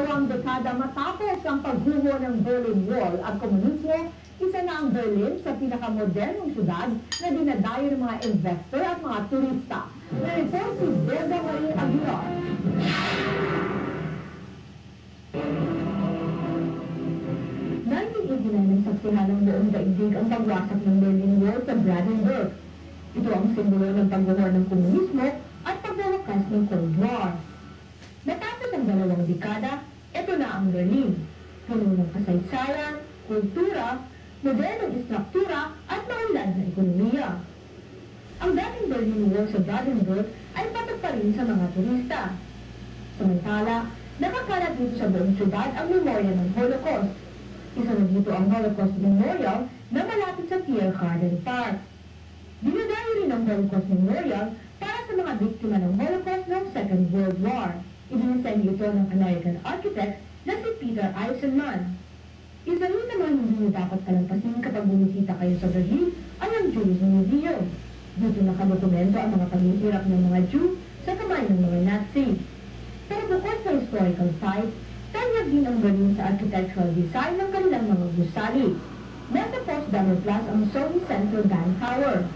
Dalawang dekada matapos ang pagguho ng Berlin Wall at komunismo, isa na ang Berlin sa pinakamodernong syudad na dinadayo ng mga investor at mga turista. Na-report si Berda Marie Aguilar. Nang saksihan ng buong daigdig ang pagwasak ng Berlin Wall sa Brandenburg. Ito ang simbolo ng pagguho ng komunismo at pagwawakas ng Cold War. Matapos ang 2 dekada, ito na ang Berlin. Puno ng kasaysayan, kultura, modernong istruktura at maunlad na ekonomiya. Ang dating Berlin Wall sa Brandenburg ay patok pa rin sa mga turista. Samantala, nakakalat dito sa buong syudad ang memorya ng Holocaust. Isa na dito ang Holocaust Memorial na malapit sa Tiergarten Park. Dinadayo rin ang Holocaust Memorial para sa mga biktima ng Holocaust ng Second World War. Idinisenyo ito ng American architect na si Peter Eisenman. Isa rin na mga hindi nyo dapat kalampasin kapag bumisita kayo sa Berlin ay ang Jewish Museum. Dito nakadokumento ang mga paghihirap ng mga Jew sa kamay ng mga Nazi. Pero bukod sa historical site, tanyag din ang Berlin sa architectural design ng kanilang mga gusali. Nasa Potsdamer Platz ang Sony Central Band Tower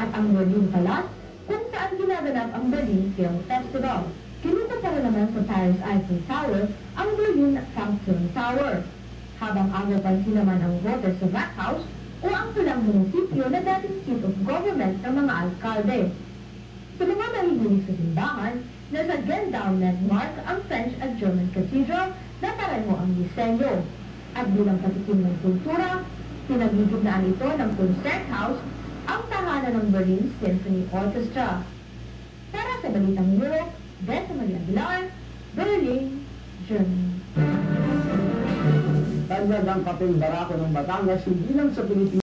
at ang Berlin Palace kung saan ginaganap ang Berlin Film Festival. Kinuha para naman sa Paris Eiffel Tower ang Berlin Funkturm Tower. Habang agaw pansin naman ang voter sa Rathaus o ang pulang munisipyo na dating seat of government ng mga alkalde. Sa mga mahihilig sa simbahan, nasa Gendau landmark ang French at German Cathedral na pareho ang disenyo. At bilang patikim ng kultura, pinagigitnaan ito ng concert house ang tahanan ng Berlin Symphony Orchestra. Para sa Balitang Europe, Berta Marie Aguilar, Berlin, Germany. Tanyag ang kapeng barako ng Batangas, hindi lang sa Pilipinas.